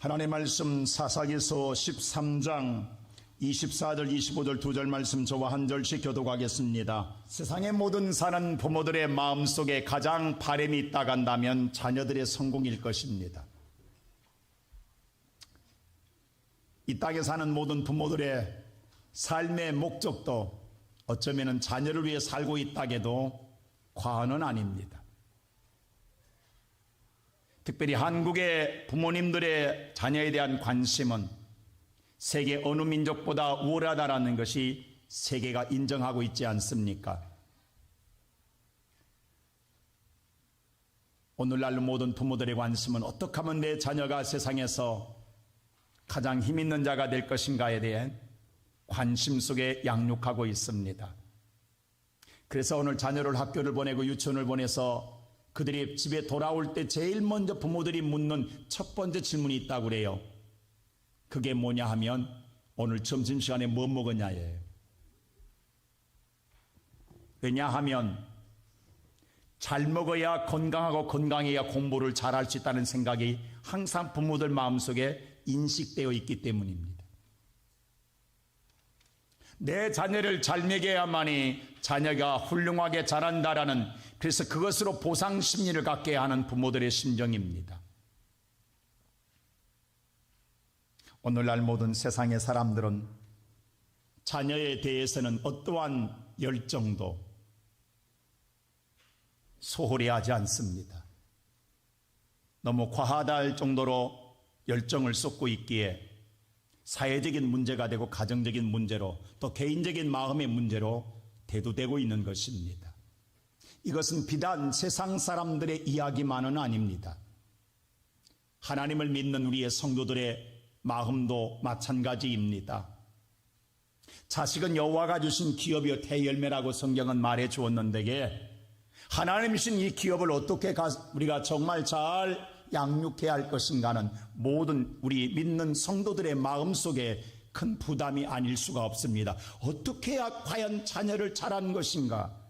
하나님의 말씀 사사기서 13장 24절 25절 두 절 말씀 저와 한 절씩 교독하겠습니다. 세상의 모든 사는 부모들의 마음속에 가장 바람이 있다고 한다면 자녀들의 성공일 것입니다. 이 땅에 사는 모든 부모들의 삶의 목적도 어쩌면 자녀를 위해 살고 있다고도 과언은 아닙니다. 특별히 한국의 부모님들의 자녀에 대한 관심은 세계 어느 민족보다 우월하다는 것이 세계가 인정하고 있지 않습니까? 오늘날 모든 부모들의 관심은 어떻게 하면 내 자녀가 세상에서 가장 힘 있는 자가 될 것인가에 대한 관심 속에 양육하고 있습니다. 그래서 오늘 자녀를 학교를 보내고 유치원을 보내서 그들이 집에 돌아올 때 제일 먼저 부모들이 묻는 첫 번째 질문이 있다고 그래요. 그게 뭐냐 하면 오늘 점심시간에 뭐 먹었냐예요. 왜냐하면 잘 먹어야 건강하고 건강해야 공부를 잘할 수 있다는 생각이 항상 부모들 마음속에 인식되어 있기 때문입니다. 내 자녀를 잘 먹여야만이 자녀가 훌륭하게 자란다라는, 그래서 그것으로 보상 심리를 갖게 하는 부모들의 심정입니다. 오늘날 모든 세상의 사람들은 자녀에 대해서는 어떠한 열정도 소홀히 하지 않습니다. 너무 과하다 할 정도로 열정을 쏟고 있기에 사회적인 문제가 되고 가정적인 문제로 또 개인적인 마음의 문제로 대두되고 있는 것입니다. 이것은 비단 세상 사람들의 이야기만은 아닙니다. 하나님을 믿는 우리의 성도들의 마음도 마찬가지입니다. 자식은 여호와가 주신 기업이요 대열매라고 성경은 말해 주었는데, 하나님이 주신 이 기업을 어떻게 우리가 정말 잘 양육해야 할 것인가는 모든 우리 믿는 성도들의 마음속에 큰 부담이 아닐 수가 없습니다. 어떻게 해야 과연 자녀를 잘한 것인가?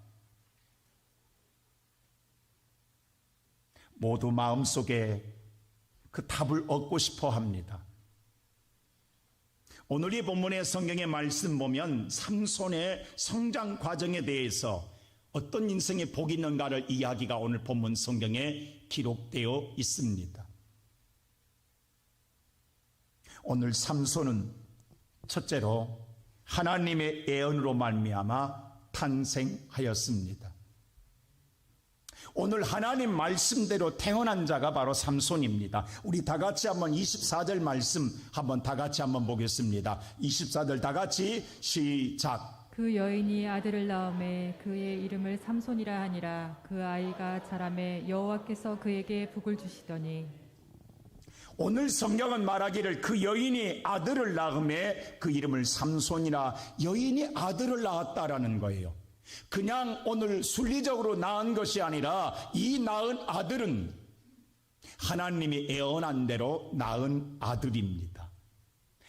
모두 마음속에 그 답을 얻고 싶어 합니다. 오늘 이 본문의 성경의 말씀 보면 삼손의 성장 과정에 대해서 어떤 인생의 복이 있는가를 이야기가 오늘 본문 성경에 기록되어 있습니다. 오늘 삼손은 첫째로 하나님의 예언으로 말미암아 탄생하였습니다. 오늘 하나님 말씀대로 태어난 자가 바로 삼손입니다. 우리 다 같이 한번 24절 말씀 한번 다 같이 한번 보겠습니다. 24절 다 같이 시작. 그 여인이 아들을 낳음에 그의 이름을 삼손이라 하니라. 그 아이가 자라매 여호와께서 그에게 복을 주시더니. 오늘 성경은 말하기를 그 여인이 아들을 낳음에 그 이름을 삼손이라, 여인이 아들을 낳았다라는 거예요. 그냥 오늘 순리적으로 낳은 것이 아니라 이 낳은 아들은 하나님이 예언한 대로 낳은 아들입니다.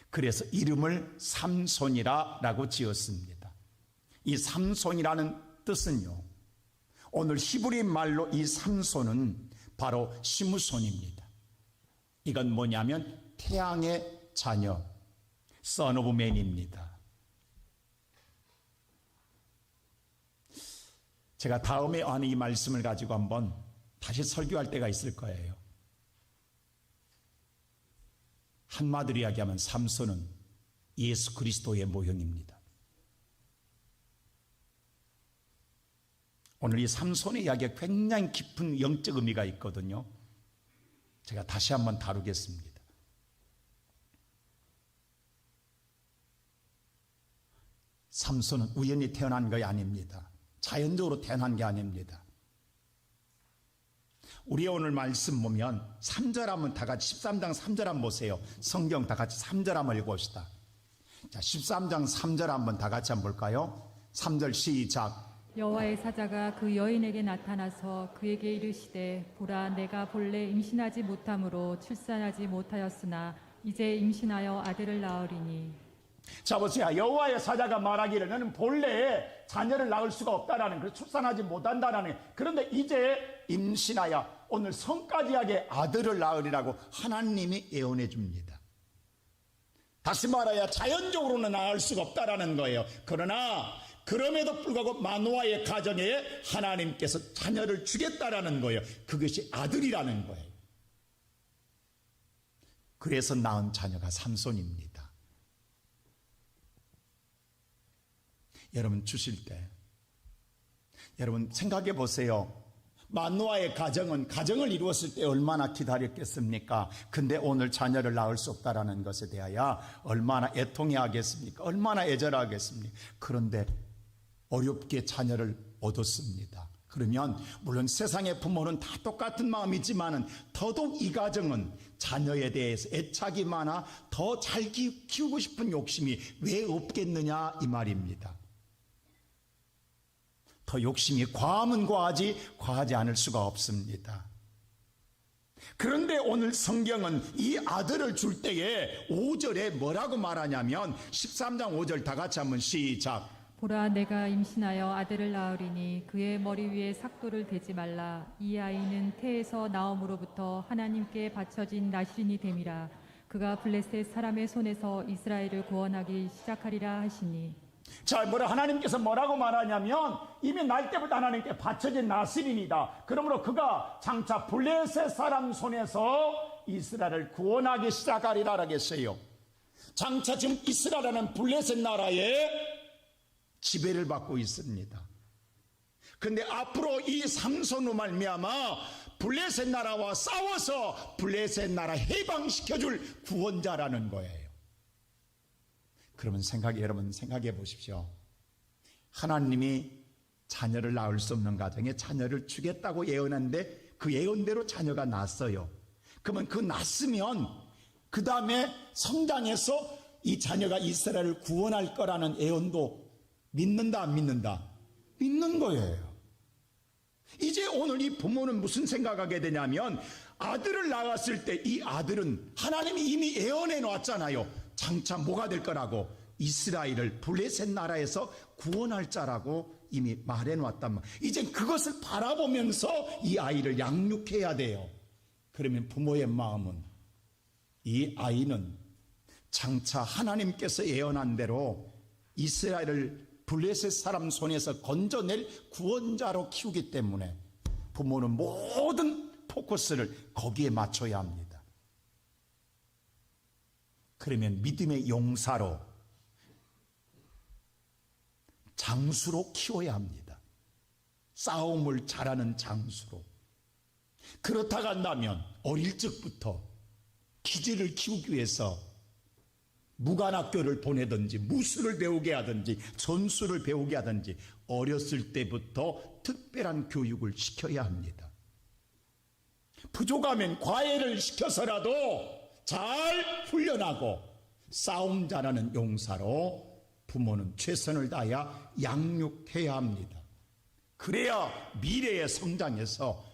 그래서 이름을 삼손이라고 지었습니다. 이 삼손이라는 뜻은요, 오늘 히브리 말로 이 삼손은 바로 시므손입니다. 이건 뭐냐면 태양의 자녀, Son of Man입니다. 제가 다음에 하는 이 말씀을 가지고 한번 다시 설교할 때가 있을 거예요. 한마디로 이야기하면 삼손은 예수 그리스도의 모형입니다. 오늘 이 삼손의 이야기가 굉장히 깊은 영적 의미가 있거든요. 제가 다시 한번 다루겠습니다. 삼손은 우연히 태어난 것이 아닙니다. 자연적으로 태어난 게 아닙니다. 우리 오늘 말씀 보면 3절 한번 다 같이 13장 3절 한번 보세요. 성경 다 같이 3절 한번 읽어봅시다. 자, 13장 3절 한번 다 같이 한번 볼까요? 3절 시작. 여호와의 사자가 그 여인에게 나타나서 그에게 이르시되, 보라, 내가 본래 임신하지 못함으로 출산하지 못하였으나 이제 임신하여 아들을 낳으리니. 자 보세요. 여호와의 사자가 말하기를 너는 본래 자녀를 낳을 수가 없다라는, 그래서 출산하지 못한다라는. 그런데 이제 임신하여 오늘 성까지하게 아들을 낳으리라고 하나님이 예언해 줍니다. 다시 말하여 자연적으로는 낳을 수가 없다라는 거예요. 그러나 그럼에도 불구하고 마노아의 가정에 하나님께서 자녀를 주겠다라는 거예요. 그것이 아들이라는 거예요. 그래서 낳은 자녀가 삼손입니다. 여러분 주실 때 여러분 생각해 보세요. 마노아의 가정을 이루었을 때 얼마나 기다렸겠습니까? 근데 오늘 자녀를 낳을 수 없다라는 것에 대하여 얼마나 애통해하겠습니까? 얼마나 애절하겠습니까? 그런데 어렵게 자녀를 얻었습니다. 그러면 물론 세상의 부모는 다 똑같은 마음이지만은 더더욱 이 가정은 자녀에 대해서 애착이 많아 더 잘 키우고 싶은 욕심이 왜 없겠느냐 이 말입니다. 더 욕심이 과하면 과하지 않을 수가 없습니다. 그런데 오늘 성경은 이 아들을 줄 때에 5절에 뭐라고 말하냐면 13장 5절 다 같이 한번 시작. 보라, 내가 임신하여 아들을 낳으리니 그의 머리 위에 삭도를 대지 말라. 이 아이는 태에서 나옴으로부터 하나님께 바쳐진 나실인이 됨이라. 그가 블레셋 사람의 손에서 이스라엘을 구원하기 시작하리라 하시니. 자, 하나님께서 뭐라고 말하냐면 이미 날 때부터 하나님께 바쳐진 나실인이다. 그러므로 그가 장차 블레셋 사람 손에서 이스라엘을 구원하기 시작하리라 하겠어요. 장차 지금 이스라엘은 블레셋 나라의 지배를 받고 있습니다. 그런데 앞으로 이 삼손으로 말미암아 블레셋 나라와 싸워서 블레셋 나라 해방시켜줄 구원자라는 거예요. 그러면 여러분 생각해 보십시오. 하나님이 자녀를 낳을 수 없는 가정에 자녀를 주겠다고 예언했는데 그 예언대로 자녀가 낳았어요. 그러면 그 낳았으면 그 다음에 성장해서 이 자녀가 이스라엘을 구원할 거라는 예언도 믿는다 안 믿는다? 믿는 거예요. 이제 오늘 이 부모는 무슨 생각하게 되냐면 아들을 낳았을 때 이 아들은 하나님이 이미 예언해 놨잖아요. 장차 뭐가 될 거라고? 이스라엘을 블레셋 나라에서 구원할 자라고 이미 말해 놨단 말이에요. 이제 그것을 바라보면서 이 아이를 양육해야 돼요. 그러면 부모의 마음은 이 아이는 장차 하나님께서 예언한 대로 이스라엘을 블레셋 사람 손에서 건져낼 구원자로 키우기 때문에 부모는 모든 포커스를 거기에 맞춰야 합니다. 그러면 믿음의 용사로 장수로 키워야 합니다. 싸움을 잘하는 장수로. 그렇다고 한다면 어릴 적부터 기질을 키우기 위해서 무관학교를 보내든지 무술을 배우게 하든지 전술을 배우게 하든지 어렸을 때부터 특별한 교육을 시켜야 합니다. 부족하면 과외를 시켜서라도 잘 훈련하고 싸움 잘하는 용사로 부모는 최선을 다하여 양육해야 합니다. 그래야 미래의 성장에서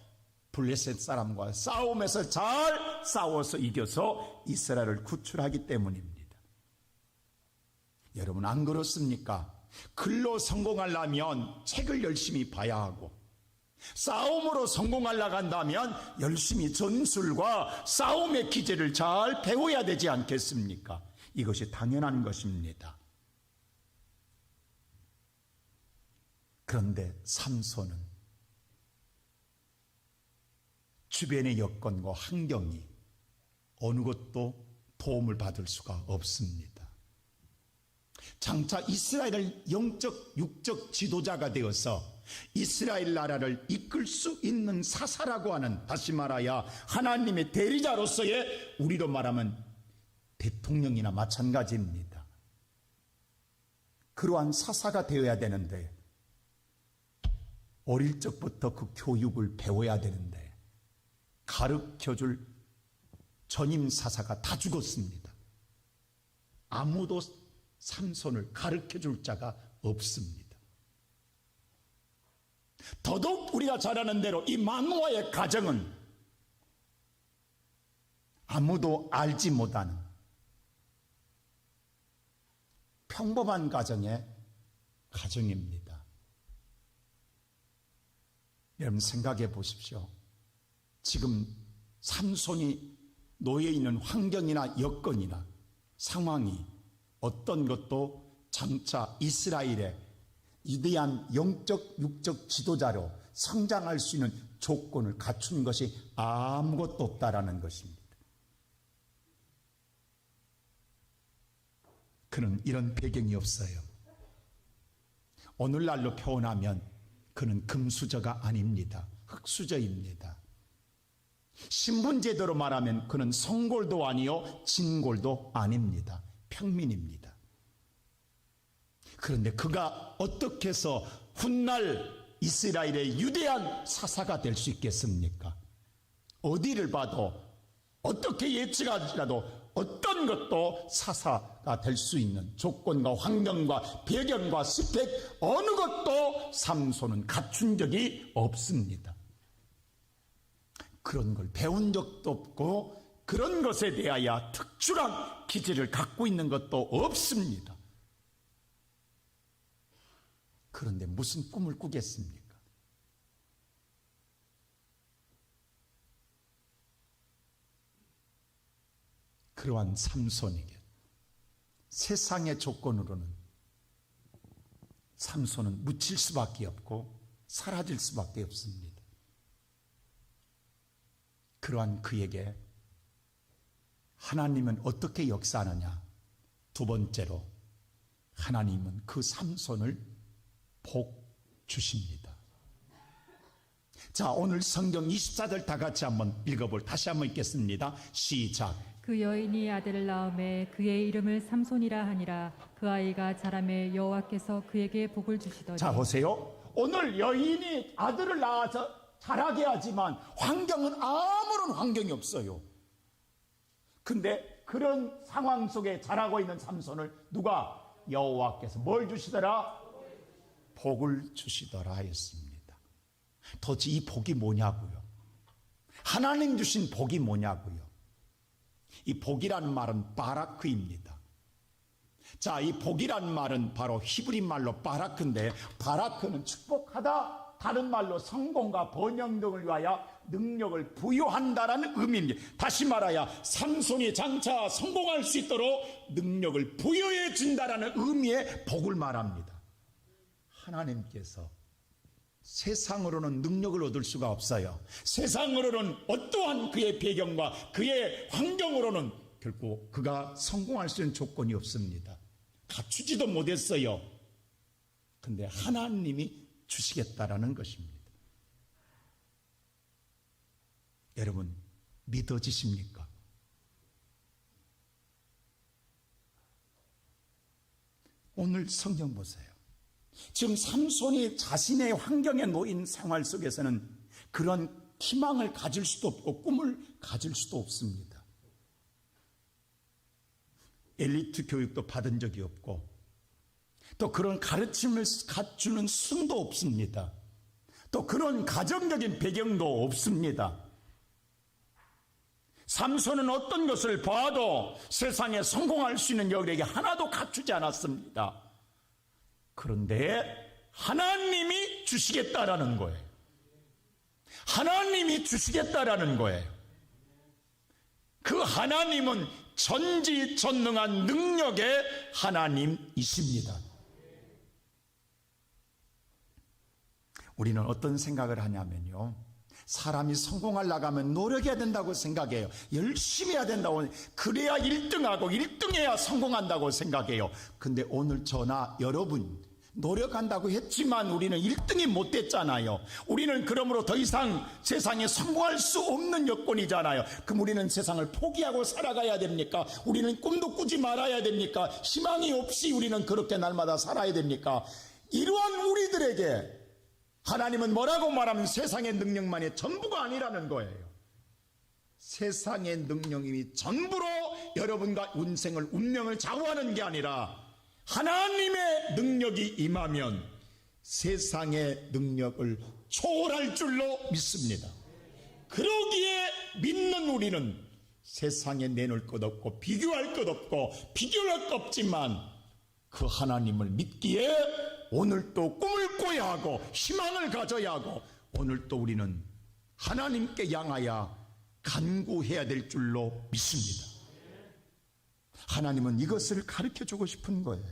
블레셋 사람과 싸움에서 잘 싸워서 이겨서 이스라엘을 구출하기 때문입니다. 여러분 안 그렇습니까? 글로 성공하려면 책을 열심히 봐야 하고 싸움으로 성공하려고 한다면 열심히 전술과 싸움의 기제를 잘 배워야 되지 않겠습니까? 이것이 당연한 것입니다. 그런데 삼손은 주변의 여건과 환경이 어느 것도 도움을 받을 수가 없습니다. 장차 이스라엘을 영적, 육적 지도자가 되어서 이스라엘 나라를 이끌 수 있는 사사라고 하는, 다시 말하여 하나님의 대리자로서의 우리로 말하면 대통령이나 마찬가지입니다. 그러한 사사가 되어야 되는데 어릴 적부터 그 교육을 배워야 되는데 가르쳐줄 전임 사사가 다 죽었습니다. 아무도 삼손을 가르쳐줄 자가 없습니다. 더더욱 우리가 잘 아는 대로 이 마노아의 가정은 아무도 알지 못하는 평범한 가정의 가정입니다. 여러분 생각해 보십시오. 지금 삼손이 놓여 있는 환경이나 여건이나 상황이 어떤 것도 장차 이스라엘의 위대한 영적 육적 지도자로 성장할 수 있는 조건을 갖춘 것이 아무것도 없다라는 것입니다. 그는 이런 배경이 없어요. 오늘날로 표현하면 그는 금수저가 아닙니다. 흙수저입니다. 신분제도로 말하면 그는 성골도 아니요 진골도 아닙니다. 평민입니다. 그런데 그가 어떻게 해서 훗날 이스라엘의 유대한 사사가 될 수 있겠습니까? 어디를 봐도 어떻게 예측하지라도 어떤 것도 사사가 될 수 있는 조건과 환경과 배경과 스펙 어느 것도 삼손은 갖춘 적이 없습니다. 그런 걸 배운 적도 없고 그런 것에 대하여 특출한 기질을 갖고 있는 것도 없습니다. 그런데 무슨 꿈을 꾸겠습니까? 그러한 삼손에게 세상의 조건으로는 삼손은 묻힐 수밖에 없고 사라질 수밖에 없습니다. 그러한 그에게 하나님은 어떻게 역사하느냐? 두 번째로 하나님은 그 삼손을 복 주십니다. 자, 오늘 성경 24절 다 같이 한번 다시 한번 읽겠습니다. 시작. 그 여인이 아들을 낳음에 그의 이름을 삼손이라 하니라. 그 아이가 자라매 여호와께서 그에게 복을 주시더니. 자, 보세요. 오늘 여인이 아들을 낳아서 자라게 하지만 환경은 아무런 환경이 없어요. 근데 그런 상황 속에 자라고 있는 삼손을 누가? 여호와께서 뭘 주시더라? 복을 주시더라 했습니다. 도대체 이 복이 뭐냐고요? 하나님 주신 복이 뭐냐고요? 이 복이라는 말은 바라크입니다. 자, 이 복이라는 말은 바로 히브리 말로 바라크인데, 바라크는 축복하다, 다른 말로 성공과 번영 등을 위하여 능력을 부여한다라는 의미입니다. 다시 말하여 삼손이 장차 성공할 수 있도록 능력을 부여해 준다라는 의미의 복을 말합니다. 하나님께서 세상으로는 능력을 얻을 수가 없어요. 세상으로는 어떠한 그의 배경과 그의 환경으로는 결코 그가 성공할 수 있는 조건이 없습니다. 갖추지도 못했어요. 근데 하나님이 주시겠다라는 것입니다. 여러분, 믿어지십니까? 오늘 성경 보세요. 지금 삼손이 자신의 환경에 놓인 생활 속에서는 그런 희망을 가질 수도 없고 꿈을 가질 수도 없습니다. 엘리트 교육도 받은 적이 없고 또 그런 가르침을 갖추는 승도 없습니다. 또 그런 가정적인 배경도 없습니다. 삼손은 어떤 것을 봐도 세상에 성공할 수 있는 여력이 하나도 갖추지 않았습니다. 그런데 하나님이 주시겠다라는 거예요. 하나님이 주시겠다라는 거예요. 그 하나님은 전지전능한 능력의 하나님이십니다. 우리는 어떤 생각을 하냐면요, 사람이 성공하려고 하면 노력해야 된다고 생각해요. 열심히 해야 된다고, 그래야 1등하고 1등해야 성공한다고 생각해요. 근데 오늘 저나 여러분 노력한다고 했지만 우리는 1등이 못 됐잖아요. 우리는 그러므로 더 이상 세상에 성공할 수 없는 여건이잖아요. 그럼 우리는 세상을 포기하고 살아가야 됩니까? 우리는 꿈도 꾸지 말아야 됩니까? 희망이 없이 우리는 그렇게 날마다 살아야 됩니까? 이러한 우리들에게 하나님은 뭐라고 말하면 세상의 능력만이 전부가 아니라는 거예요. 세상의 능력이 전부로 여러분과 운생을, 운명을 좌우하는 게 아니라 하나님의 능력이 임하면 세상의 능력을 초월할 줄로 믿습니다. 그러기에 믿는 우리는 세상에 내놓을 것 없고 비교할 것 없고 비교할 것 없지만 그 하나님을 믿기에 오늘 또 꿈을 꿔야 하고 희망을 가져야 하고 오늘 또 우리는 하나님께 향하여 간구해야 될 줄로 믿습니다. 하나님은 이것을 가르쳐 주고 싶은 거예요.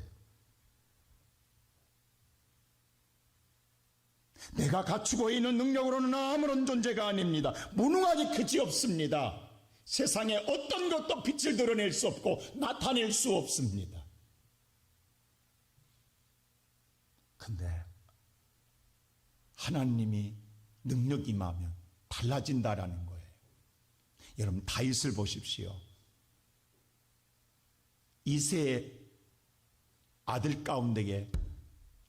내가 갖추고 있는 능력으로는 아무런 존재가 아닙니다. 무능하기 그지없습니다. 세상에 어떤 것도 빛을 드러낼 수 없고 나타낼 수 없습니다. 근데 하나님이 능력이 임하면 달라진다라는 거예요. 여러분 다윗을 보십시오. 이새의 아들 가운데에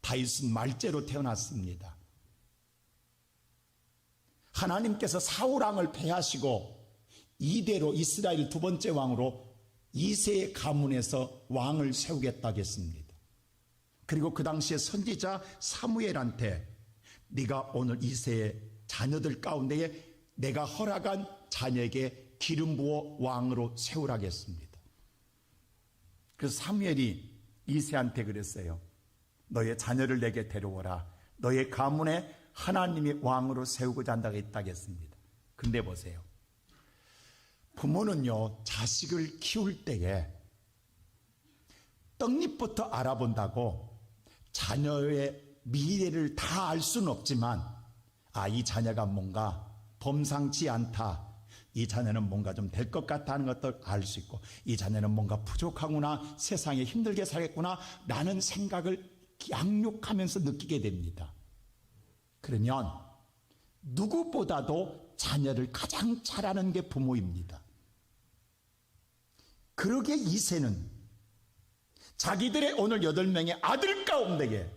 다윗은 말째로 태어났습니다. 하나님께서 사울왕을 패하시고 이대로 이스라엘 두 번째 왕으로 이새의 가문에서 왕을 세우겠다고 했습니다. 그리고 그 당시에 선지자 사무엘한테 네가 오늘 이새의 자녀들 가운데에 내가 허락한 자녀에게 기름 부어 왕으로 세우라고 했습니다. 그래서 사무엘이 이새한테 그랬어요. 너의 자녀를 내게 데려오라. 너의 가문에 하나님이 왕으로 세우고자 한다고 했다고 했습니다. 근데 보세요. 부모는요, 자식을 키울 때에 떡잎부터 알아본다고 자녀의 미래를 다 알 수는 없지만, 이 자녀가 뭔가 범상치 않다, 이 자녀는 뭔가 좀 될 것 같다 하는 것도 알 수 있고, 이 자녀는 뭔가 부족하구나, 세상에 힘들게 살겠구나 라는 생각을 양육하면서 느끼게 됩니다. 그러면 누구보다도 자녀를 가장 잘 아는 게 부모입니다. 그러기에 이새는 자기들의 오늘 8명의 아들 가운데에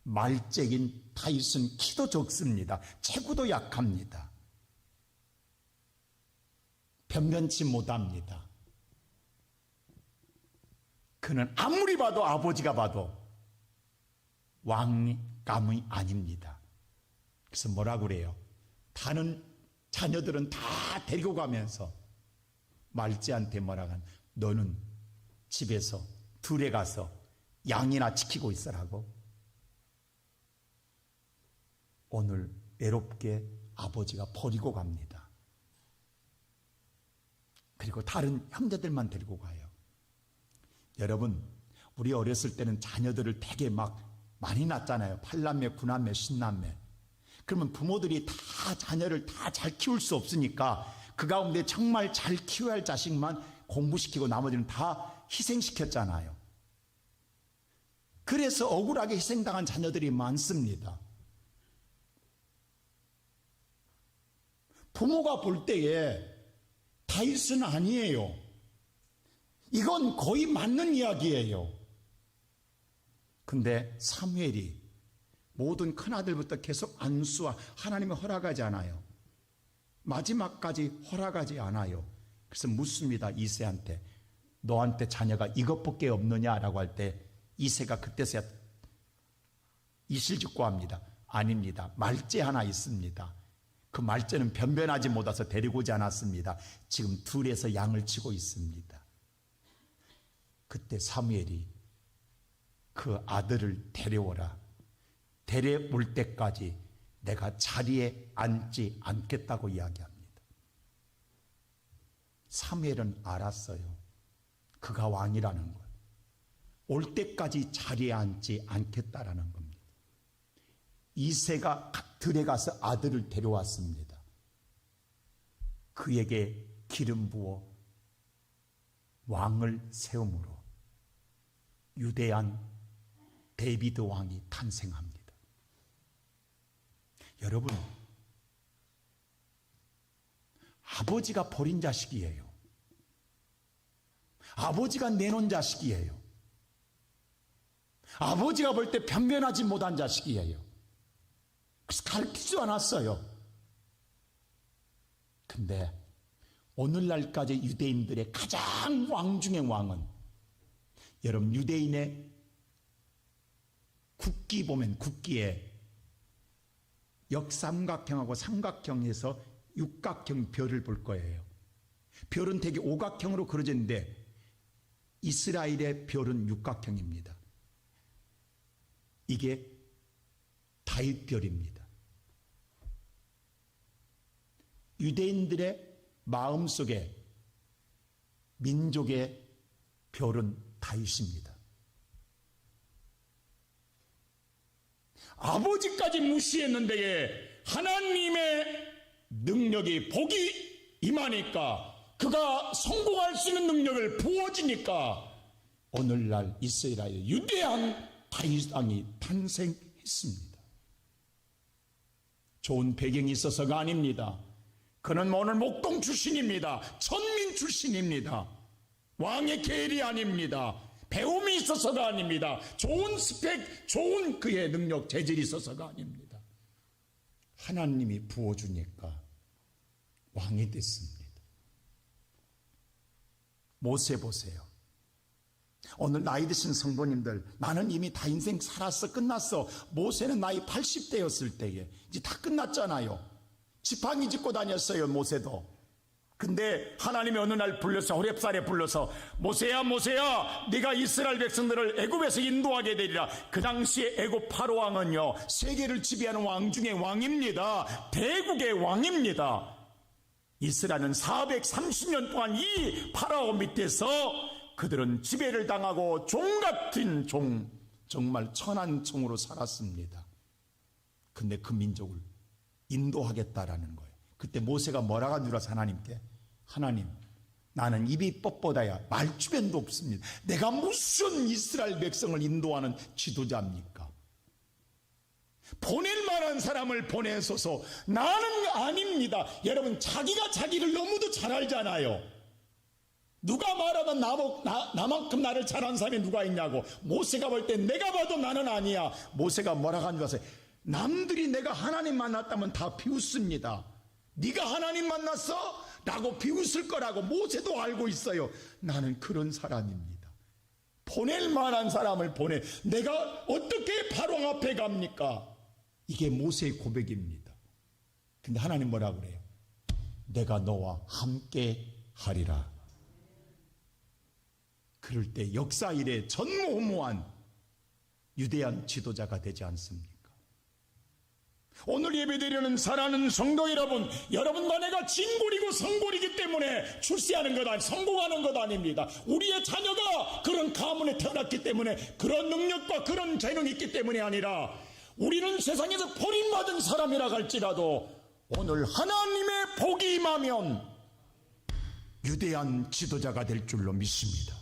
말째인 다윗은 키도 적습니다. 체구도 약합니다. 변변치 못합니다. 그는 아무리 봐도 아버지가 봐도 왕감이 아닙니다. 그래서 뭐라고 그래요? 다른 자녀들은 다 데리고 가면서 말째한테 뭐라고 하냐, 너는 집에서 들에 가서 양이나 지키고 있으라고. 오늘 외롭게 아버지가 버리고 갑니다. 그리고 다른 형제들만 데리고 가요. 여러분, 우리 어렸을 때는 자녀들을 되게 많이 낳잖아요. 8남매, 9남매, 10남매. 그러면 부모들이 다 자녀를 다 잘 키울 수 없으니까 그 가운데 정말 잘 키워야 할 자식만 공부시키고 나머지는 다 희생시켰잖아요. 그래서 억울하게 희생당한 자녀들이 많습니다. 부모가 볼 때에 다윗은 아니에요. 이건 거의 맞는 이야기예요. 근데 사무엘이 모든 큰아들부터 계속 안수와 하나님이 허락하지 않아요. 마지막까지 허락하지 않아요. 그래서 묻습니다. 이새한테. 너한테 자녀가 이것밖에 없느냐라고 할 때 이새가 그때서야 이실직고합니다. 아닙니다. 말째 하나 있습니다. 그 말째는 변변하지 못해서 데리고 오지 않았습니다. 지금 들에서 양을 치고 있습니다. 그때 사무엘이 그 아들을 데려오라. 데려올 때까지 내가 자리에 앉지 않겠다고 이야기합니다. 사무엘은 알았어요. 그가 왕이라는 걸. 올 때까지 자리에 앉지 않겠다라는 겁니다. 이새가 들에 가서 아들을 데려왔습니다. 그에게 기름 부어 왕을 세움으로 유대한 데비드 왕이 탄생합니다. 여러분, 아버지가 버린 자식이에요. 아버지가 내놓은 자식이에요. 아버지가 볼 때 변변하지 못한 자식이에요. 그래서 가르치지도 않았어요. 근데 오늘날까지 유대인들의 가장 왕 중의 왕은, 여러분 유대인의 국기 보면 국기에 역삼각형하고 삼각형에서 육각형 별을 볼 거예요. 별은 되게 오각형으로 그려져 있는데 이스라엘의 별은 육각형입니다. 이게 다윗별입니다. 유대인들의 마음속에 민족의 별은 다윗입니다. 아버지까지 무시했는데 하나님의 능력이 복이 임하니까 그가 성공할 수 있는 능력을 부어지니까 오늘날 이스라엘 유대한 다윗 왕이 탄생했습니다. 좋은 배경이 있어서가 아닙니다. 그는 오늘 목동 출신입니다. 천민 출신입니다. 왕의 계리 아닙니다. 배움이 있어서가 아닙니다. 좋은 스펙, 좋은 그의 능력, 재질이 있어서가 아닙니다. 하나님이 부어주니까 왕이 됐습니다. 모세 보세요. 오늘 나이 드신 성도님들, 나는 이미 다 인생 살았어, 끝났어. 모세는 나이 80대였을 때에 이제 다 끝났잖아요. 지팡이 짚고 다녔어요, 모세도. 근데 하나님이 어느 날 불러서, 호렙산에 불러서, 모세야 모세야, 네가 이스라엘 백성들을 애굽에서 인도하게 되리라. 그 당시에 애굽 파로 왕은요, 세계를 지배하는 왕 중에 왕입니다. 대국의 왕입니다. 이스라엘은 430년 동안 이 파라오 밑에서 그들은 지배를 당하고 종 같은 종, 정말 천한 종으로 살았습니다. 근데 그 민족을 인도하겠다라는 거예요. 그때 모세가 뭐라고 누라서 하나님께, 하나님, 나는 입이 뻣뻣하야 말주변도 없습니다. 내가 무슨 이스라엘 백성을 인도하는 지도자입니까? 보낼 만한 사람을 보내소서. 나는 아닙니다. 여러분, 자기가 자기를 너무도 잘 알잖아요. 누가 말하면 나만큼 나를 잘하는 사람이 누가 있냐고. 모세가 볼 때 내가 봐도 나는 아니야. 모세가 뭐라고 하는 줄 아세요? 남들이 내가 하나님 만났다면 다 비웃습니다. 네가 하나님 만났어? 라고 비웃을 거라고 모세도 알고 있어요. 나는 그런 사람입니다. 보낼 만한 사람을 보내. 내가 어떻게 바로 앞에 갑니까? 이게 모세의 고백입니다. 근데 하나님 뭐라 그래요? 내가 너와 함께 하리라. 그럴 때 역사 이래 전무후무한 유대한 지도자가 되지 않습니까? 오늘 예배드리는 사랑하는 성도 여러분, 여러분과 내가 진골이고 성골이기 때문에 출세하는 것 아니, 성공하는 것 아닙니다. 우리의 자녀가 그런 가문에 태어났기 때문에, 그런 능력과 그런 재능이 있기 때문에 아니라, 우리는 세상에서 버림받은 사람이라 할지라도 오늘 하나님의 복이 임하면 유대한 지도자가 될 줄로 믿습니다.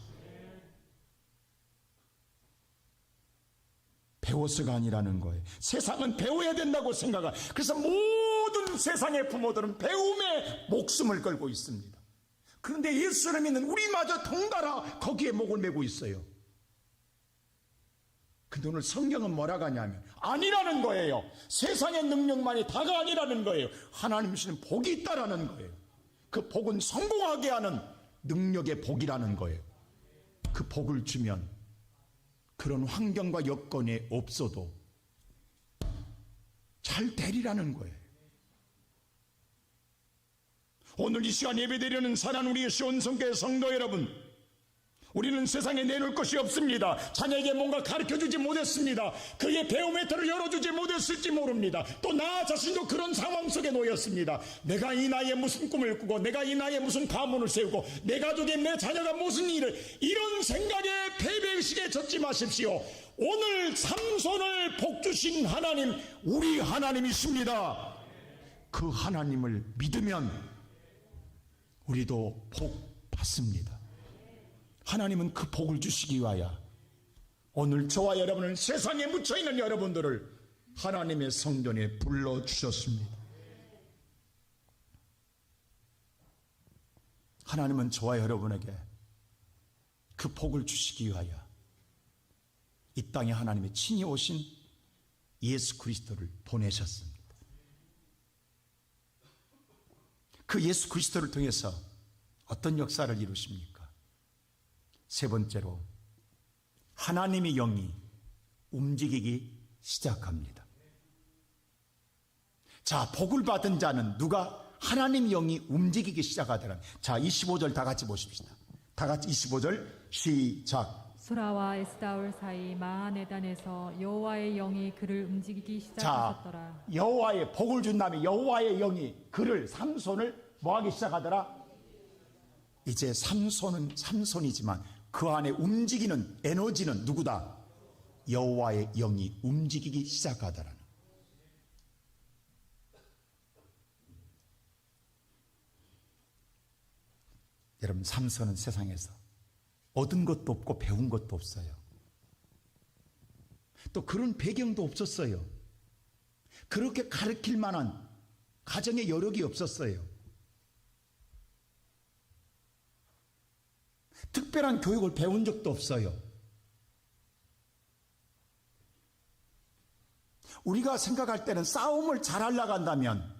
배워서가 아니라는 거예요. 세상은 배워야 된다고 생각하. 그래서 모든 세상의 부모들은 배움에 목숨을 걸고 있습니다. 그런데 예수를 믿는 우리마저 덩달아 거기에 목을 메고 있어요. 근데 오늘 성경은 뭐라고 하냐면 아니라는 거예요. 세상의 능력만이 다가 아니라는 거예요. 하나님 주시는 복이 있다라는 거예요. 그 복은 성공하게 하는 능력의 복이라는 거예요. 그 복을 주면 그런 환경과 여건이 없어도 잘 되리라는 거예요. 오늘 이 시간 예배드리는 사랑하는 우리 시온성교회 성도 여러분, 우리는 세상에 내놓을 것이 없습니다. 자녀에게 뭔가 가르쳐주지 못했습니다. 그의 배움의 터를 열어주지 못했을지 모릅니다. 또 나 자신도 그런 상황 속에 놓였습니다. 내가 이 나이에 무슨 꿈을 꾸고, 내가 이 나이에 무슨 가문을 세우고, 내 가족의 내 자녀가 무슨 일을, 이런 생각에 패배의식에 젖지 마십시오. 오늘 삼손을 복주신 하나님, 우리 하나님이십니다. 그 하나님을 믿으면 우리도 복 받습니다. 하나님은 그 복을 주시기 위하여 오늘 저와 여러분은 세상에 묻혀있는 여러분들을 하나님의 성전에 불러주셨습니다. 하나님은 저와 여러분에게 그 복을 주시기 위하여 이 땅에 하나님의 친히 오신 예수 그리스도를 보내셨습니다. 그 예수 그리스도를 통해서 어떤 역사를 이루십니까? 세 번째로 하나님의 영이 움직이기 시작합니다. 자, 복을 받은 자는 누가? 하나님의 영이 움직이기 시작하더라. 자, 25절 다 같이 보십시다. 다 같이 25절 시작. 소라와 에스다올 사이 마하네단에서 여호와의 영이 그를 움직이기 시작하셨더라. 여호와의 복을 준 다음에 여호와의 영이 그를 삼손을 뭐하기 시작하더라? 이제 삼손은 삼손이지만 그 안에 움직이는 에너지는 누구다? 여호와의 영이 움직이기 시작하더라. 여러분, 삼손은 세상에서 얻은 것도 없고 배운 것도 없어요. 또 그런 배경도 없었어요. 그렇게 가르칠 만한 가정의 여력이 없었어요. 특별한 교육을 배운 적도 없어요. 우리가 생각할 때는 싸움을 잘하려고 한다면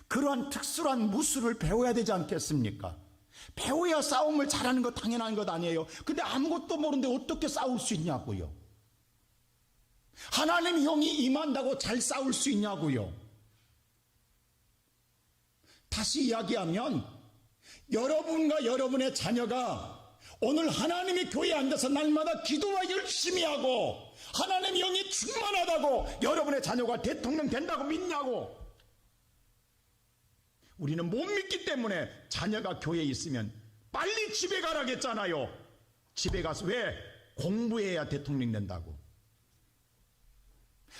그러한 특수한 무술을 배워야 되지 않겠습니까? 배워야 싸움을 잘하는 거 당연한 것 아니에요. 근데 아무것도 모르는데 어떻게 싸울 수 있냐고요. 하나님의 영이 임한다고 잘 싸울 수 있냐고요. 다시 이야기하면 여러분과 여러분의 자녀가 오늘 하나님의 교회에 앉아서 날마다 기도와 열심히 하고 하나님의 영이 충만하다고 여러분의 자녀가 대통령 된다고 믿냐고. 우리는 못 믿기 때문에 자녀가 교회에 있으면 빨리 집에 가라겠잖아요. 집에 가서 왜? 공부해야 대통령 된다고.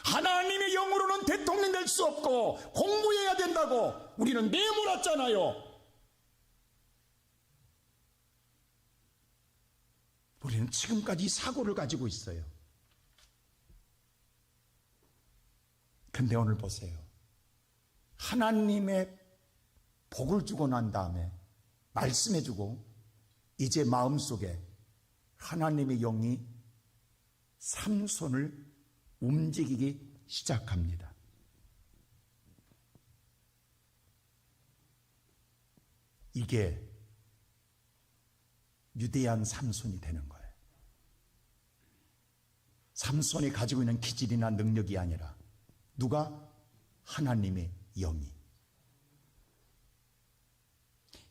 하나님의 영으로는 대통령 될 수 없고 공부해야 된다고 우리는 내몰았잖아요. 우리는 지금까지 이 사고를 가지고 있어요. 근데 오늘 보세요. 하나님의 복을 주고 난 다음에 말씀해주고 이제 마음속에 하나님의 영이 삼손을 움직이기 시작합니다. 이게 유대한 삼손이 되는 거예요. 삼손이 가지고 있는 기질이나 능력이 아니라 누가? 하나님의 영이.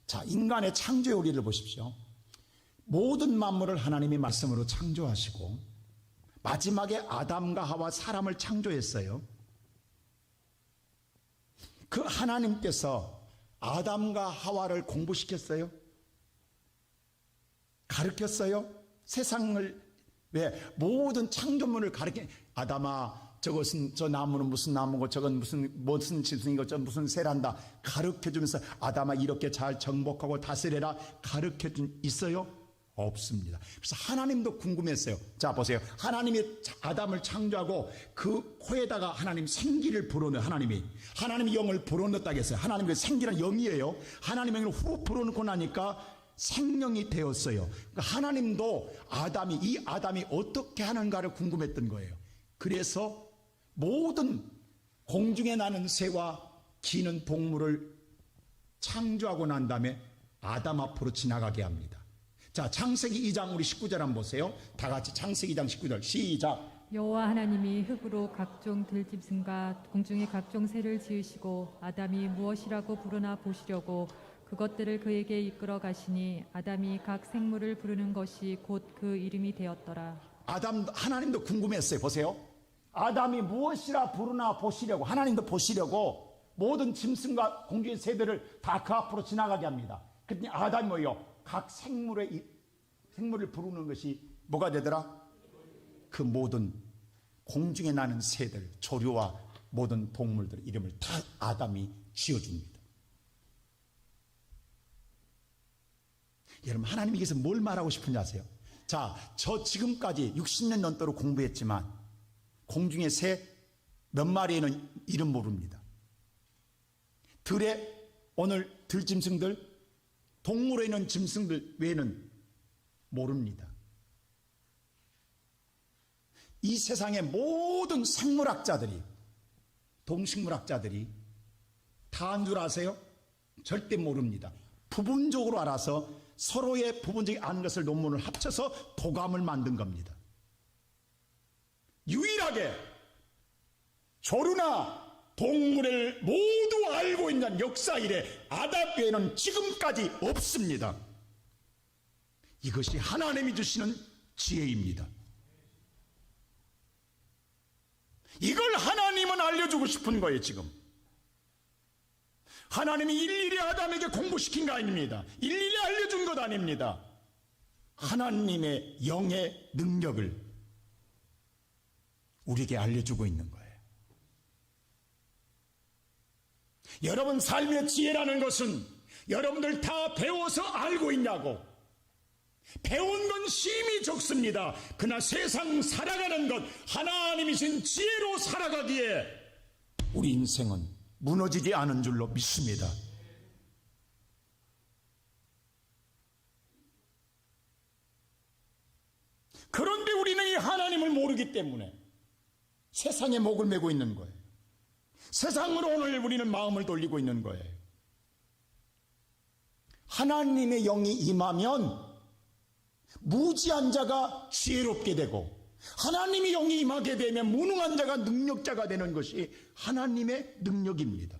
자, 인간의 창조의 원리를 보십시오. 모든 만물을 하나님이 말씀으로 창조하시고 마지막에 아담과 하와 사람을 창조했어요. 그 하나님께서 아담과 하와를 공부시켰어요? 가르쳤어요? 세상을 왜 모든 창조물을 가르쳐 아담아 저것은 저 나무는 무슨 나무고 저건 무슨 짐승이고 저 무슨 새란다 가르쳐주면서 아담아 이렇게 잘 정복하고 다스려라 가르쳐준 있어요? 없습니다. 그래서 하나님도 궁금했어요. 자 보세요. 하나님이 아담을 창조하고 그 코에다가 하나님 생기를 불어넣어 하나님의 영을 불어넣었다고 했어요. 하나님의 생기란 영이에요. 하나님의 영을 후 불어넣고 나니까 생명이 되었어요. 그러니까 하나님도 이 아담이 어떻게 하는가를 궁금했던 거예요. 그래서 모든 공중에 나는 새와 기는 동물을 창조하고 난 다음에 아담 앞으로 지나가게 합니다. 자, 창세기 2장 우리 19절 한번 보세요. 다 같이 창세기 2장 19절 시작. 여호와 하나님이 흙으로 각종 들짐승과 공중의 각종 새를 지으시고 아담이 무엇이라고 부르나 보시려고 그것들을 그에게 이끌어 가시니 아담이 각 생물을 부르는 것이 곧 그 이름이 되었더라. 하나님도 궁금했어요. 보세요. 아담이 무엇이라 부르나 보시려고 하나님도 보시려고 모든 짐승과 공중의 새들을 다 그 앞으로 지나가게 합니다. 그랬더니 아담이 뭐예요? 각 생물을 부르는 것이 뭐가 되더라? 그 모든 공중에 나는 새들, 조류와 모든 동물들 이름을 다 아담이 지어줍니다. 여러분 하나님이 여기서 뭘 말하고 싶은지 아세요? 자, 저 지금까지 60년 넘도록 공부했지만 공중의 새 몇 마리에는 이름 모릅니다. 들에 오늘 들짐승들 동물에 있는 짐승들 외에는 모릅니다. 이 세상의 모든 생물학자들이 동식물학자들이 다 한 줄 아세요? 절대 모릅니다. 부분적으로 알아서 서로의 부분적인 아는 것을 논문을 합쳐서 도감을 만든 겁니다. 유일하게 조류나 동물을 모두 알고 있는 역사 이래 아담 외에는 지금까지 없습니다. 이것이 하나님이 주시는 지혜입니다. 이걸 하나님은 알려주고 싶은 거예요. 지금 하나님이 일일이 아담에게 공부시킨 거 아닙니다. 일일이 알려준 것 아닙니다. 하나님의 영의 능력을 우리에게 알려주고 있는 거예요. 여러분 삶의 지혜라는 것은 여러분들 다 배워서 알고 있냐고. 배운 건 심히 적습니다. 그러나 세상 살아가는 것 하나님이신 지혜로 살아가기에 우리 인생은 무너지지 않은 줄로 믿습니다. 그런데 우리는 이 하나님을 모르기 때문에 세상에 목을 메고 있는 거예요. 세상으로 오늘 우리는 마음을 돌리고 있는 거예요. 하나님의 영이 임하면 무지한 자가 지혜롭게 되고, 하나님의 영이 임하게 되면 무능한 자가 능력자가 되는 것이 하나님의 능력입니다.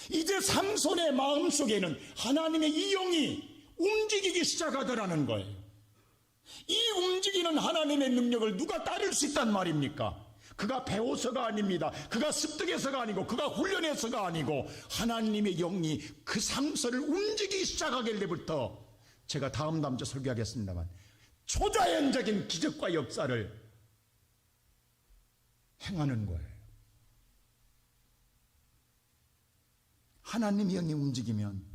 이제 삼손의 마음속에는 하나님의 이 영이 움직이기 시작하더라는 거예요. 이 움직이는 하나님의 능력을 누가 따를 수 있단 말입니까? 그가 배워서가 아닙니다. 그가 습득해서가 아니고, 그가 훈련해서가 아니고, 하나님의 영이 그 삼손을 움직이기 시작하길 때부터, 제가 다음 주에 설교하겠습니다만, 초자연적인 기적과 역사를 행하는 거예요. 하나님의 영이 움직이면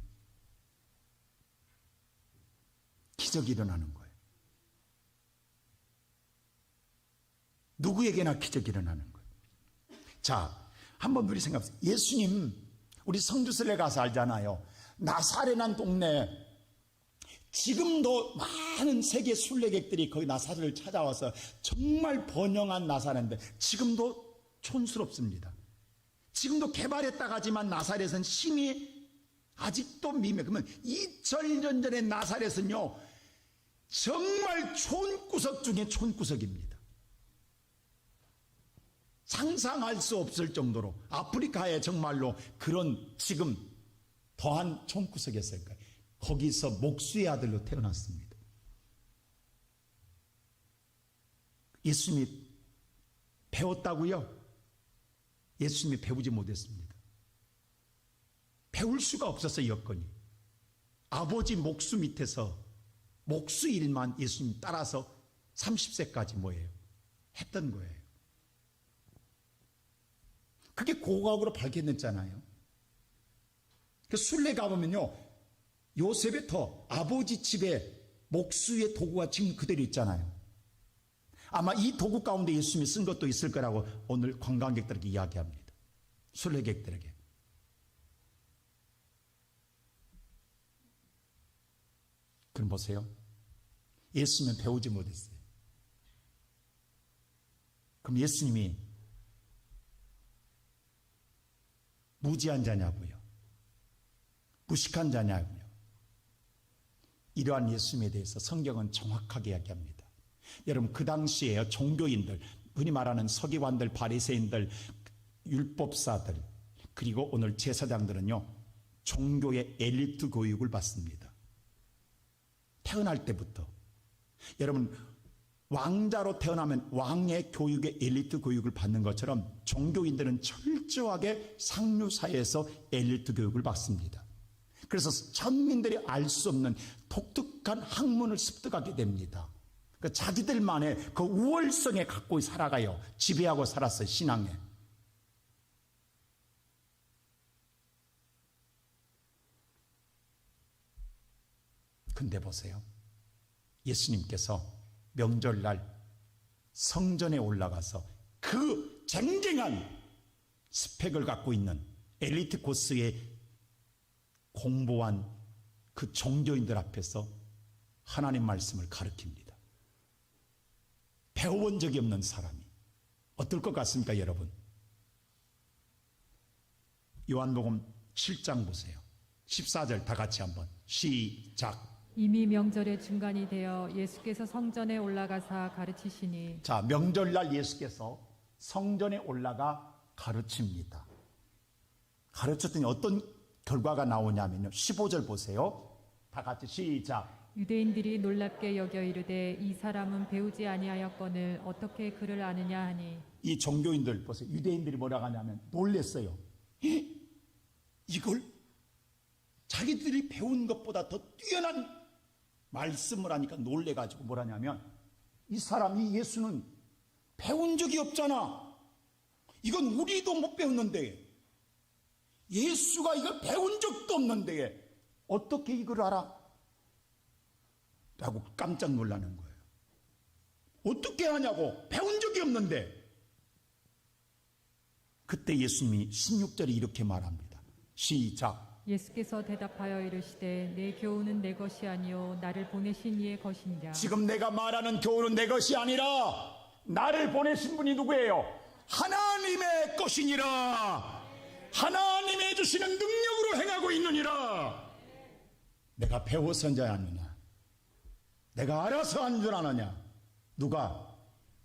기적이 일어나는 거예요. 누구에게나 기적이 일어나는 거예요. 자, 한번 우리 생각해보세요. 예수님, 우리 성주슬에 가서 알잖아요. 나사렛이라는 동네, 지금도 많은 세계 순례객들이 거기 나사렛을 찾아와서 정말 번영한 나사렛인데 지금도 촌스럽습니다. 지금도 개발했다고 하지만 나사렛은 심히 아직도 미묘. 그러면 2000년 전의 나사렛은요, 정말 촌구석 중에 촌구석입니다. 상상할 수 없을 정도로 아프리카에 정말로 그런 지금 더한 촌구석이었을 거예요. 거기서 목수의 아들로 태어났습니다. 예수님이 배웠다고요? 예수님이 배우지 못했습니다. 배울 수가 없었어요. 여건이. 아버지 목수 밑에서 목수 일만 예수님 따라서 30세까지 뭐예요? 했던 거예요. 그게 고각으로 밝혀냈잖아요. 그 순례 가보면요, 요셉의 터, 아버지 집에 목수의 도구가 지금 그대로 있잖아요. 아마 이 도구 가운데 예수님이 쓴 것도 있을 거라고 오늘 관광객들에게 이야기합니다. 순례객들에게. 그럼 보세요. 예수님은 배우지 못했어요. 그럼 예수님이 무지한 자냐고요? 무식한 자냐고요? 이러한 예수님에 대해서 성경은 정확하게 이야기합니다. 여러분, 그 당시에 종교인들, 흔히 말하는 서기관들, 바리새인들, 율법사들, 그리고 오늘 제사장들은요, 종교의 엘리트 교육을 받습니다. 태어날 때부터. 여러분, 왕자로 태어나면 왕의 교육의 엘리트 교육을 받는 것처럼 종교인들은 철저하게 상류사회에서 엘리트 교육을 받습니다. 그래서 천민들이 알 수 없는 독특한 학문을 습득하게 됩니다. 자기들만의 그 우월성에 갖고 살아가요. 지배하고 살았어요, 신앙에. 근데 보세요. 예수님께서 명절날 성전에 올라가서 그 쟁쟁한 스펙을 갖고 있는 엘리트 코스에 공부한 그 종교인들 앞에서 하나님 말씀을 가르칩니다. 배워본 적이 없는 사람이 어떨 것 같습니까, 여러분? 요한복음 7장 보세요. 14절 다 같이 한번 시작. 이미 명절의 중간이 되어 예수께서 성전에 올라가사 가르치시니. 자, 명절날 예수께서 성전에 올라가 가르칩니다. 가르쳤더니 어떤 결과가 나오냐면요, 15절 보세요. 다 같이 시작. 유대인들이 놀랍게 여겨 이르되 이 사람은 배우지 아니하였거늘 어떻게 그를 아느냐 하니 이 종교인들 보세요. 유대인들이 뭐라고 하냐면 놀랬어요. 이걸 자기들이 배운 것보다 더 뛰어난 말씀을 하니까 놀래가지고 뭐라냐면 이 사람이 예수는 배운 적이 없잖아. 이건 우리도 못 배웠는데 예수가 이걸 배운 적도 없는데 어떻게 이걸 알아? 라고 깜짝 놀라는 거예요. 어떻게 하냐고, 배운 적이 없는데. 그때 예수님이 16절에 이렇게 말합니다. 시작. 예수께서 대답하여 이르시되 내 교훈은 내 것이 아니요 나를 보내신 이의 것이니라. 지금 내가 말하는 교훈은 내 것이 아니라 나를 보내신 분이 누구예요? 하나님의 것이니라. 하나님의 주시는 능력으로 행하고 있느니라. 내가 배워서 한줄 아느냐? 내가 알아서 한 줄 아느냐? 누가?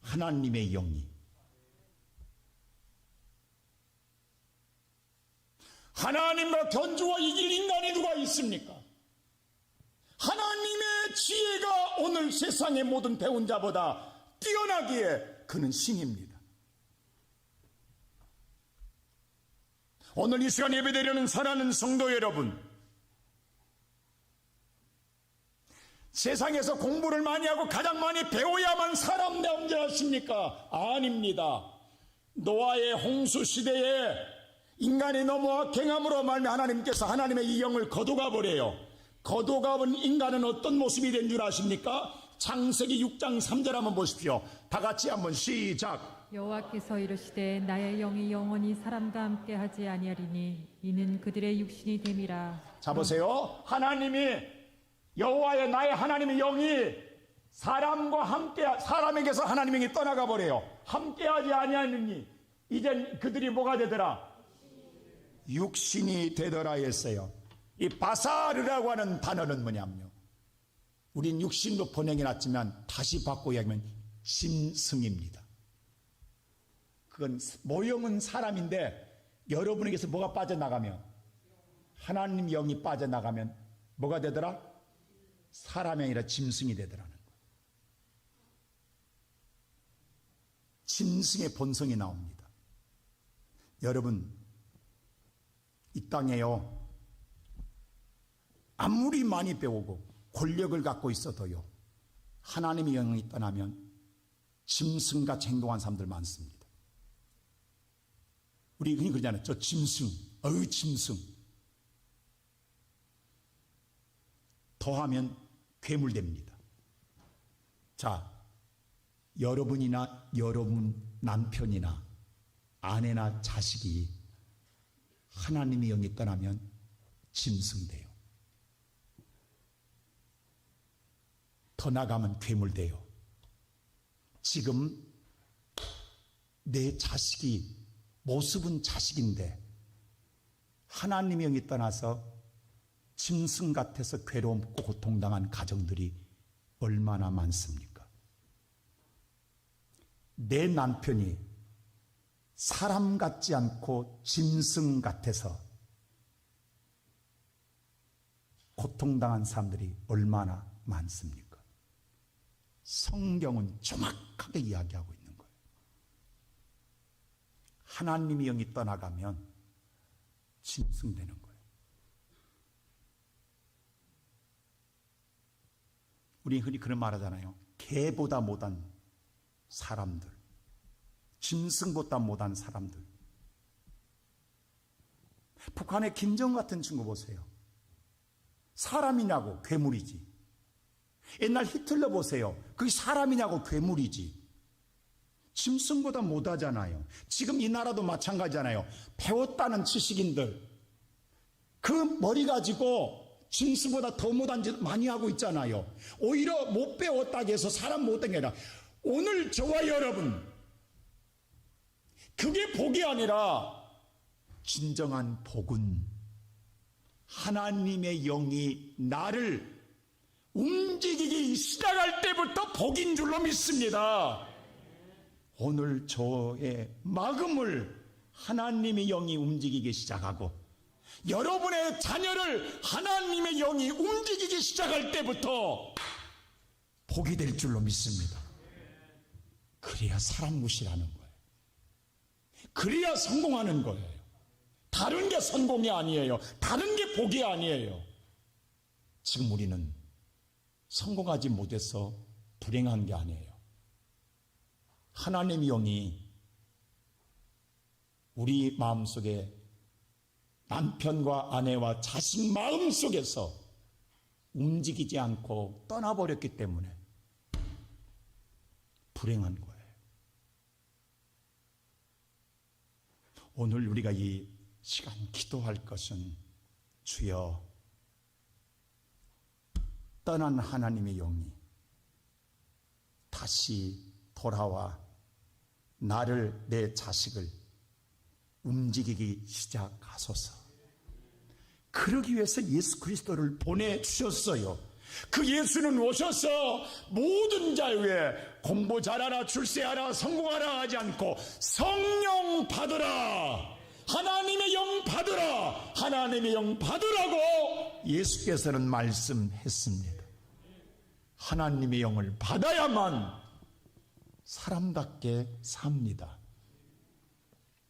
하나님의 영이. 하나님과 견주와 이길 인간이 누가 있습니까? 하나님의 지혜가 오늘 세상의 모든 배운 자보다 뛰어나기에 그는 신입니다. 오늘 이 시간 예배드리는 사랑하는 성도 여러분, 세상에서 공부를 많이 하고 가장 많이 배워야만 사람 되는 줄 아십니까? 아닙니다. 노아의 홍수 시대에 인간이 너무 악행함으로 말미암아 하나님께서 하나님의 이 영을 거두가 버려요. 거두가 본 인간은 어떤 모습이 된 줄 아십니까? 창세기 6장 3절 한번 보십시오. 다 같이 한번 시작. 여호와께서 이르시되 나의 영이 영원히 사람과 함께 하지 아니하리니 이는 그들의 육신이 됨이라. 자 보세요. 하나님이 여호와의 나의 하나님의 영이 사람과 함께, 사람에게서 하나님의 영이 떠나가 버려요. 함께하지 아니하느니 이젠 그들이 뭐가 되더라? 육신이 되더라 했어요. 이 바사르라고 하는 단어는 뭐냐면요, 우린 육신으로 번역해 놨지만 다시 바꿔 이야기하면 짐승입니다. 그건 모형은 사람인데 여러분에게서 뭐가 빠져나가면, 하나님 영이 빠져나가면 뭐가 되더라? 사람이 아니라 짐승이 되더라는 거예요. 짐승의 본성이 나옵니다. 여러분, 이 땅에요, 아무리 많이 배우고 권력을 갖고 있어도요, 하나님의 영이 떠나면 짐승같이 행동한 사람들 많습니다. 우리 흔히 그러잖아요. 저 짐승, 짐승. 더하면 괴물됩니다. 자, 여러분이나 여러분 남편이나 아내나 자식이 하나님의 영이 떠나면 짐승돼요. 더 나가면 괴물돼요. 지금 내 자식이 모습은 자식인데 하나님의 영이 떠나서 짐승 같아서 괴롭고 고통당한 가정들이 얼마나 많습니까? 내 남편이 사람 같지 않고 짐승 같아서 고통당한 사람들이 얼마나 많습니까? 성경은 정확하게 이야기하고 있는 거예요. 하나님의 영이 떠나가면 짐승되는 거예요. 우리 흔히 그런 말 하잖아요. 개보다 못한 사람들, 짐승보다 못한 사람들. 북한의 김정은 같은 친구 보세요. 사람이냐고 괴물이지. 옛날 히틀러 보세요. 그게 사람이냐고 괴물이지. 짐승보다 못하잖아요. 지금 이 나라도 마찬가지잖아요. 배웠다는 지식인들, 그 머리 가지고 짐승보다 더 못한 짓 많이 하고 있잖아요. 오히려 못 배웠다고 해서 사람 못된 게 아니라, 오늘 저와 여러분, 그게 복이 아니라 진정한 복은 하나님의 영이 나를 움직이기 시작할 때부터 복인 줄로 믿습니다. 오늘 저의 마음을 하나님의 영이 움직이기 시작하고 여러분의 자녀를 하나님의 영이 움직이기 시작할 때부터 복이 될 줄로 믿습니다. 그래야 사람 무시라는 거예요. 그래야 성공하는 거예요. 다른 게 성공이 아니에요. 다른 게 복이 아니에요. 지금 우리는 성공하지 못해서 불행한 게 아니에요. 하나님의 영이 우리 마음속에 남편과 아내와 자식 마음속에서 움직이지 않고 떠나버렸기 때문에 불행한 거예요. 오늘 우리가 이 시간 기도할 것은 주여 떠난 하나님의 영이 다시 돌아와 나를 내 자식을 움직이기 시작하소서. 그러기 위해서 예수 그리스도를 보내주셨어요. 그 예수는 오셔서 모든 자유에 공부 잘하라 출세하라 성공하라 하지 않고 성령 받으라, 하나님의 영 받으라, 하나님의 영 받으라고 예수께서는 말씀했습니다. 하나님의 영을 받아야만 사람답게 삽니다.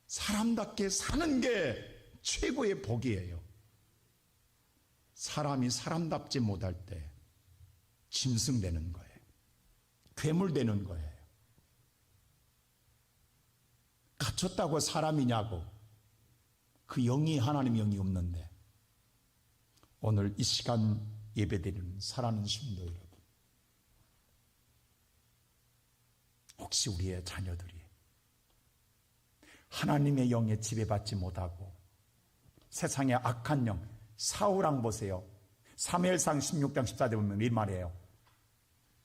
사람답게 사는 게 최고의 복이에요. 사람이 사람답지 못할 때 짐승되는 거예요. 괴물되는 거예요. 갇혔다고 사람이냐고. 그 영이 하나님의 영이 없는데 오늘 이 시간 예배드리는 사랑하는 성도 여러분, 혹시 우리의 자녀들이 하나님의 영에 지배받지 못하고 세상의 악한 영, 사울왕 보세요. 사무엘상 16장 14절 보면 이 말이에요.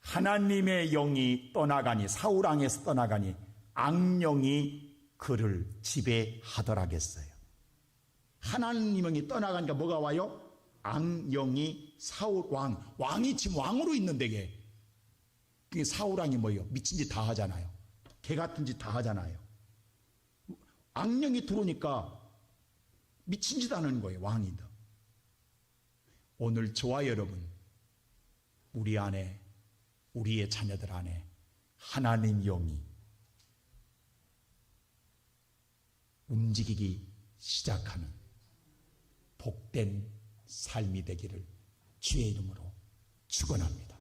하나님의 영이 떠나가니, 사울왕에서 떠나가니 악령이 그를 지배하더라겠어요. 하나님의 영이 떠나가니까 뭐가 와요? 악령이 사울왕, 왕이 지금 왕으로 있는데 그게 사울왕이 뭐예요? 미친 짓 다 하잖아요. 개 같은 짓 다 하잖아요. 악령이 들어오니까 미친 짓 하는 거예요. 왕이다. 오늘 저와 여러분, 우리 안에, 우리의 자녀들 안에 하나님 영이 움직이기 시작하는 복된 삶이 되기를 주의 이름으로 축원합니다.